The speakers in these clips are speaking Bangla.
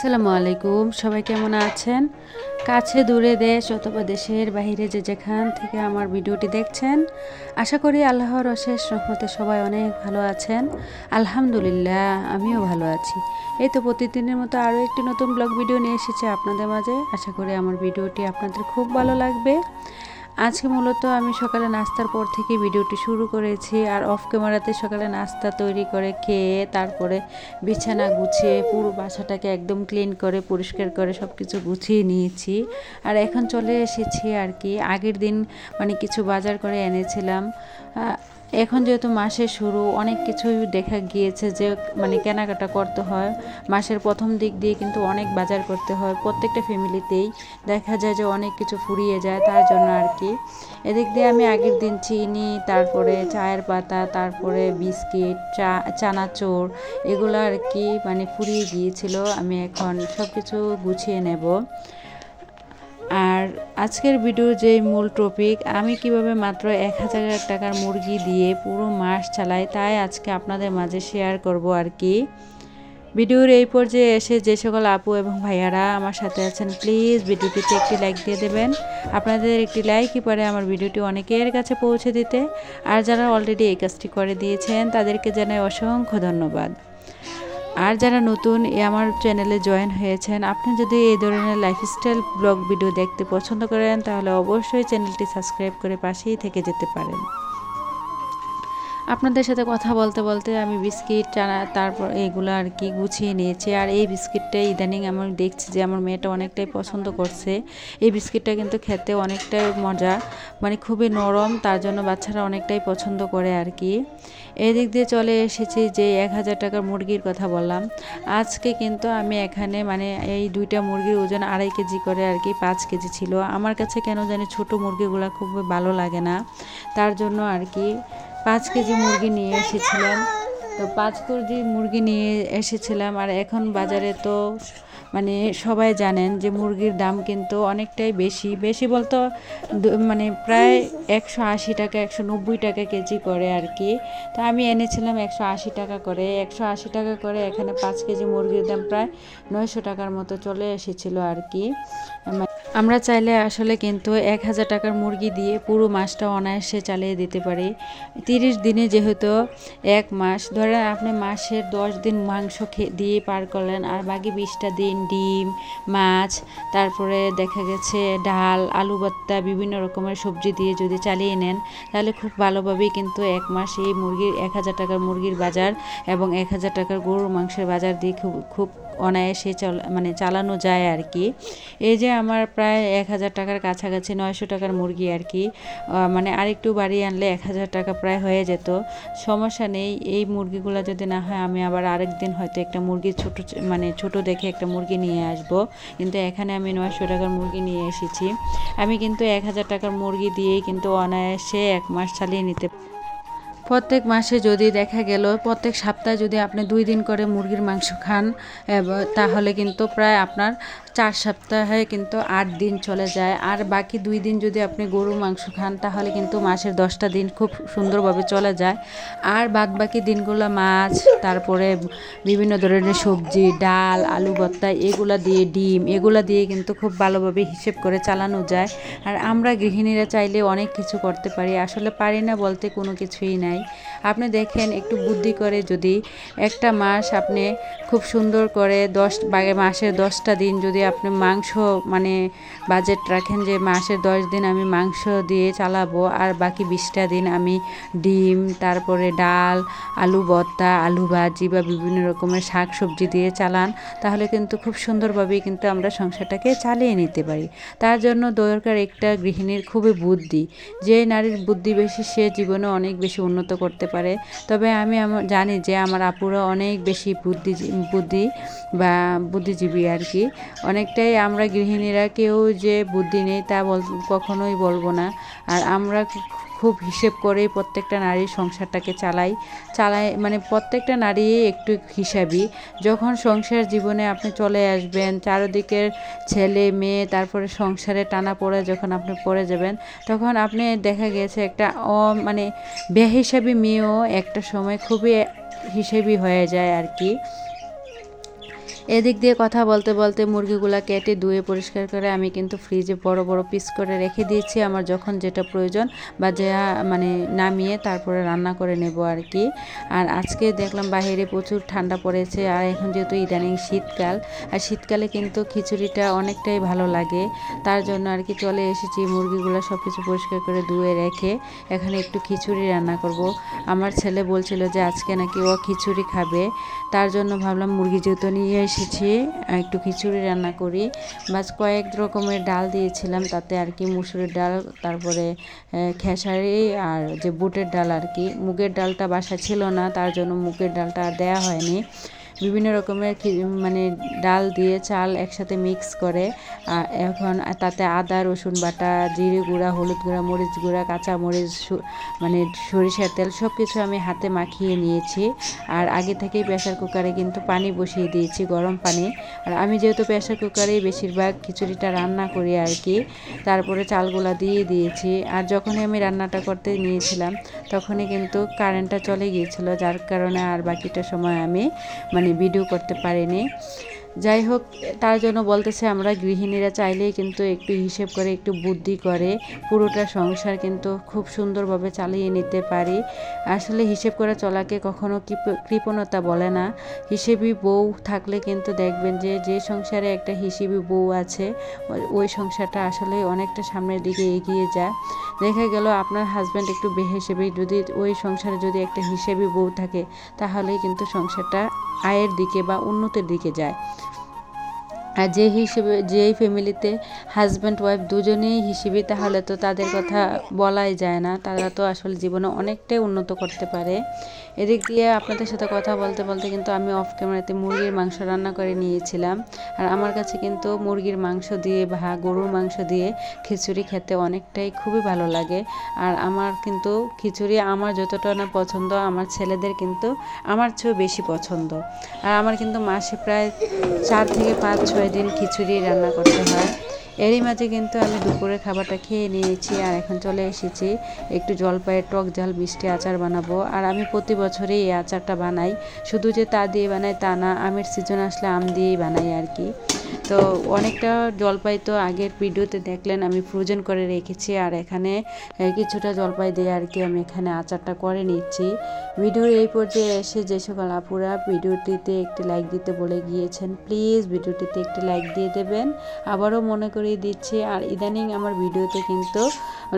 আসসালামু আলাইকুম। সবাই কেমন আছেন? কাছে দূরে দেশ অথবা দেশের বাইরে যে যেখান থেকে আমার ভিডিওটি দেখছেন, আশা করি আল্লাহর অশেষ রহমতে সবাই অনেক ভালো আছেন। আলহামদুলিল্লাহ, আমিও ভালো আছি। এই তো প্রতিদিনের মতো আরও একটি নতুন ব্লগ ভিডিও নিয়ে এসেছি আপনাদের মাঝে। আশা করি আমার ভিডিওটি আপনাদের খুব ভালো লাগবে। আজকে মূলত আমি সকালে নাস্তার পর থেকে ভিডিওটি শুরু করেছি, আর অফ ক্যামেরাতে সকালে নাস্তা তৈরি করে খেয়ে তারপরে বিছানা গুছিয়ে পুরো বাসাটাকে একদম ক্লিন করে পরিষ্কার করে সব কিছু গুছিয়ে নিয়েছি। আর এখন চলে এসেছি আর কি, আগের দিন কিছু বাজার করে এনেছিলাম। এখন যেহেতু মাসের শুরু, অনেক কিছুই দেখা গিয়েছে যে কেনাকাটা করতে হয়। মাসের প্রথম দিক দিয়ে কিন্তু অনেক বাজার করতে হয়, প্রত্যেকটা ফ্যামিলিতেই দেখা যায় যে অনেক কিছু ফুরিয়ে যায়, তার জন্য আর কি এদিক দিয়ে আমি আগের দিন চিনি, তারপরে চায়ের পাতা, তারপরে বিস্কিট, চানাচুর, এগুলো আর কি ফুরিয়ে গিয়েছিল। আমি এখন সব কিছু গুছিয়ে নেব। আর আজকের ভিডিও যে মূল টপিক, আমি কিভাবে মাত্র 1000 টাকার মুরগি দিয়ে পুরো মাস চালাই, তাই আজকে আপনাদের মাঝে শেয়ার করব আর কি। ভিডিওর এই পর্যায়ে এসে যে সকল আপু এবং ভাইয়ারা আমার সাথে আছেন, প্লিজ ভিডিওটিতে একটি লাইক দিয়ে দেবেন। আপনাদের একটি লাইকই পারে আমার ভিডিওটি অনেকের কাছে পৌঁছে দিতে। আর যারা অলরেডি এই কাজটি করে দিয়েছেন তাদেরকে জানাই অসংখ্য ধন্যবাদ। আর যারা নতুন আমার চ্যানেলে জয়েন হয়েছেন, আপনি যদি এই ধরনের লাইফস্টাইল ব্লগ ভিডিও দেখতে পছন্দ করেন তাহলে অবশ্যই চ্যানেলটি সাবস্ক্রাইব করে পাশেই থেকে যেতে পারেন। আপনাদের সাথে কথা বলতে বলতে আমি বিস্কিট, চানা, তারপর এইগুলো আর কি গুছিয়ে নিয়েছি। আর এই বিস্কিটটা ইদানিং আমি দেখছি যে আমার মেয়েটা অনেকটাই পছন্দ করছে। এই বিস্কিটটা কিন্তু খেতে অনেকটাই মজা, খুবই নরম, তার জন্য বাচ্চারা অনেকটাই পছন্দ করে আর কি। এই দিক দিয়ে চলে এসেছি যে 1000 টাকার মুরগির কথা বললাম। আজকে কিন্তু আমি এখানে এই দুইটা মুরগির ওজন 2.5 কেজি করে আর কি, 5 কেজি ছিল। আমার কাছে কেন জানি ছোটো মুরগিগুলো খুব ভালো লাগে না, তার জন্য আর কি 5 কেজি মুরগি নিয়ে এসেছিলাম। তো 5 কেজি মুরগি নিয়ে এসেছিলাম। আর এখন বাজারে তো সবাই জানেন যে মুরগির দাম কিন্তু অনেকটাই বেশি বলতে প্রায় 180 টাকা 190 টাকা কেজি করে আর কি। তো আমি এনেছিলাম 180 টাকা করে। 180 টাকা করে এখানে 5 কেজি মুরগির দাম প্রায় 900 টাকার মতো চলে এসেছিলো আর কি। আমরা চাইলে আসলে কিন্তু 1000 টাকার মুরগি দিয়ে পুরো মাসটা অনায়াসে চালিয়ে দিতে পারি। 30 দিনে যেহেতু 1 মাস, ধরেন আপনি মাসের 10 দিন মাংস দিয়ে পার করলেন, আর বাকি 20টা দিন ডিম, মাছ, তারপরে দেখা গেছে ডাল, আলু ভর্তা, বিভিন্ন রকমের সবজি দিয়ে যদি চালিয়ে নেন তাহলে খুব ভালোভাবেই কিন্তু 1 মাস এই 1000 টাকার মুরগির বাজার এবং 1000 টাকার গরুর মাংসের বাজার দিয়ে খুব অনায়াসে চালানো যায় আর কি। এই যে আমার প্রায় 1000 টাকার কাছাকাছি 900 টাকার মুরগি আর কি, আরেকটু বাড়িয়ে আনলে 1000 টাকা প্রায় হয়ে যেত। সমস্যা নেই, এই মুরগিগুলো যদি না হয় আমি আবার আরেকদিন হয়তো একটা মুরগি ছোট দেখে একটা মুরগি নিয়ে আসব। কিন্তু এখানে আমি 900 টাকার মুরগি নিয়ে এসেছি। আমি কিন্তু 1000 টাকার মুরগি দিয়েই কিন্তু অনায়াসে 1 মাস চালিয়ে নিতে। প্রত্যেক মাসে যদি দেখা গেল প্রত্যেক সপ্তাহে যদি আপনি 2 দিন করে মুরগির মাংস খান, তাহলে কিন্তু প্রায় আপনার 4 সপ্তাহে কিন্তু 8 দিন চলে যায়। আর বাকি 2 দিন যদি আপনি গরুর মাংস খান তাহলে কিন্তু মাসের 10টা দিন খুব সুন্দরভাবে চলে যায়। আর বাদ বাকি দিনগুলো মাছ, তারপরে বিভিন্ন ধরনের সবজি, ডাল, আলু ভর্তা, এগুলা দিয়ে ডিম, এগুলা দিয়ে কিন্তু খুব ভালোভাবে হিসেব করে চালানো যায়। আর আমরা গৃহিণীরা চাইলে অনেক কিছু করতে পারি, আসলে পারি না বলতে কোনো কিছুই নাই। আপনি দেখেন, একটু বুদ্ধি করে যদি একটা মাস আপনি খুব সুন্দর করে মাসের 10টা দিন যদি আপনি মাংস বাজেট রাখেন যে মাসের 10 দিন আমি মাংস দিয়ে চালাবো, আর বাকি 20টা দিন আমি ডিম, তারপরে ডাল, আলু ভর্তা, আলু ভাজি বা বিভিন্ন রকমের শাক সবজি দিয়ে চালান, তাহলে কিন্তু খুব সুন্দরভাবেই কিন্তু আমরা সংসারটাকে চালিয়ে নিতে পারি। তার জন্য দরকার একটা গৃহিণীর খুবই বুদ্ধি। যে নারীর বুদ্ধি বেশি সে জীবনে অনেক বেশি উন্নত করতে পারে। তবে আমি জানি যে আমার আপুরা অনেক বেশি বুদ্ধিজীবী আর কি। অনেকটাই আমরা গৃহিণীরা কেউ যে বুদ্ধি নেই তা কখনোই বলবো না। আর আমরা খুব হিসেব করেই প্রত্যেকটা নারীর সংসারটাকে চালাই। প্রত্যেকটা নারী একটু হিসাবী। যখন সংসার জীবনে আপনি চলে আসবেন, চারিদিকের ছেলে মেয়ে, তারপরে সংসারে টানা পড়ে যখন আপনি পড়ে যাবেন, তখন আপনি দেখা গেছে একটা বেহিসাবী মেয়েও একটা সময় খুবই হিসেবি হয়ে যায় আর কি। এদিক দিয়ে কথা বলতে বলতে মুরগিগুলা কেটে ধুয়ে পরিষ্কার করে আমি কিন্তু ফ্রিজে বড় বড় পিস করে রেখে দিয়েছি, আমার যখন যেটা প্রয়োজন বা যা মানে নামিয়ে তারপরে রান্না করে নেব আর কি। আর আজকে দেখলাম বাইরে প্রচুর ঠান্ডা পড়েছে, আর এখন যেহেতু ইদানিং শীতকাল, আর শীতকালে কিন্তু খিচুড়িটা অনেকটাই ভালো লাগে, তার জন্য আর কি চলে এসেছি। মুরগিগুলো সব কিছু পরিষ্কার করে ধুয়ে রেখে এখানে একটু খিচুড়ি রান্না করব। আমার ছেলে বলছিল যে আজকে নাকি ও খিচুড়ি খাবে, তার জন্য ভাবলাম মুরগি যেহেতু নিয়ে এসেছি একটু খিচুড়ি রান্না করি। বাস কয়েক রকমের ডাল দিয়েছিলাম তাতে আর কি, মুসুরির ডাল, তারপরে খেসারি আর যে বুটের ডাল আর কি। মুগের ডালটা বাসা ছিল না, তার জন্য মুগের ডালটা আর দেওয়া হয়নি। বিভিন্ন রকমের মানে ডাল দিয়ে চাল একসাথে মিক্স করে এখন তাতে আদা রসুন বাটা, জিরে গুঁড়া, হলুদ গুঁড়া, মরিচ গুঁড়া, কাঁচা মরিচ, মানে সরিষার তেল সব কিছু আমি হাতে মাখিয়ে নিয়েছি। আর আগে থেকেই প্রেসার কুকারে কিন্তু পানি বসিয়ে দিয়েছি, গরম পানি। আর আমি যেহেতু প্রেসার কুকারেই বেশিরভাগ খিচুড়িটা রান্না করি আর কি, তারপরে চালগুলা দিয়ে দিয়েছি। আর যখনই আমি রান্নাটা করতে নিয়েছিলাম তখনই কিন্তু কারেন্টটা চলে গিয়েছিল, যার কারণে আর বাকিটা সময় আমি ভিডিও করতে পারিনি। যাই হোক, তার জন্য বলতেছে আমরা গৃহিণীরা চাইলেই কিন্তু একটু হিসেব করে, একটু বুদ্ধি করে পুরোটা সংসার কিন্তু খুব সুন্দরভাবে চালিয়ে নিতে পারি। আসলে হিসেব করে চলাকে কখনো কৃপণতা বলে না। হিসেবি বউ থাকলে কিন্তু দেখবেন যে যে সংসারে একটা হিসেবি বউ আছে ওই সংসারটা আসলে অনেকটা সামনের দিকে এগিয়ে যায়। দেখা গেল আপনার হাজব্যান্ড একটু বেহিসেবি, যদি ওই সংসারে যদি একটা হিসেবি বউ থাকে তাহলেই কিন্তু সংসারটা আয়ের দিকে বা উন্নতির দিকে যায়। আর যেই ফ্যামিলিতে হাজব্যান্ড ওয়াইফ দুজনেই হিসেবে, তাহলে তো তাদের কথা বলাই যায় না, তারা তো আসলে জীবনে অনেকটাই উন্নত করতে পারে। এদিক দিয়ে আপনাদের সাথে কথা বলতে বলতে কিন্তু আমি অফ ক্যামেরাতে মুরগির মাংস রান্না করে নিয়েছিলাম। আর আমার কাছে কিন্তু মুরগির মাংস দিয়ে বা গরুর মাংস দিয়ে খিচুড়ি খেতে অনেকটাই খুবই ভালো লাগে। আর আমার কিন্তু খিচুড়ি আমার যতটা না পছন্দ, আমার ছেলেদের কিন্তু আমার চেয়েও বেশি পছন্দ। আর আমার কিন্তু মাসে প্রায় 4 থেকে 5-6 দিন খিচুড়ি রান্না করতে হয়। এরই মাঝে কিন্তু আমি দুপুরের খাবারটা খেয়ে নিয়েছি, আর এখন চলে এসেছি একটু জলপাইয়ের টক ঝাল মিষ্টি আচার বানাবো। আর আমি প্রতি বছরই এই আচারটা বানাই, শুধু যে তা দিয়ে বানাই তা না, আমের সিজন আসলে আম দিয়েই বানাই আর কি। তো অনেকটা জলপাই তো আগের ভিডিওতে দেখলেন আমি ফ্রোজেন করে রেখেছি, আর এখানে কিছুটা জলপাই দিয়ে আর কি আমি এখানে আচারটা করে নিচ্ছি। ভিডিওর এই পর্যায়ে এসে যে সকল আপুরা ভিডিওটিতে একটি লাইক দিতে বলে গিয়েছেন, প্লিজ ভিডিওটিতে একটি লাইক দিয়ে দেবেন, আবারও মনে করিয়ে দিচ্ছি। আর ইদানিং আমার ভিডিওতে কিন্তু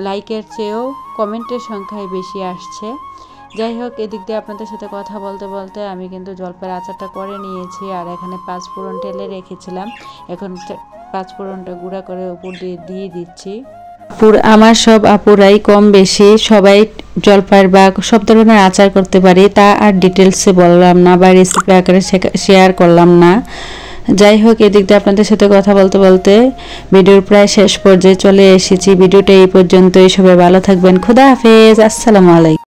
লাইকের চেয়েও কমেন্টের সংখ্যাই বেশি আসছে। যাই হোক, এদিক দিয়ে আপনাদের সাথে কথা বলতে বলতে আমি কিন্তু জলপাইয়ের আচারটা করে নিয়েছি। আর এখানে 5 ফোড়ন টেলে রেখেছিলাম, এখন 5 ফোড়নটা গুঁড়া করে উপর দিয়ে দিচ্ছি। আমার সব আপুরাই কম বেশি সবাই জলপাইয়ের বা সব ধরনের আচার করতে পারি, তা আর ডিটেলসে বললাম না বা রেসিপি আকারে শেয়ার করলাম না। যাই হোক, এদিক দিয়ে আপনাদের সাথে কথা বলতে বলতে ভিডিওর প্রায় শেষ পর্যায়ে চলে এসেছি। ভিডিওটা এই পর্যন্তই, সবাই ভালো থাকবেন, খোদা হাফেজ, আসসালামু আলাইকুম।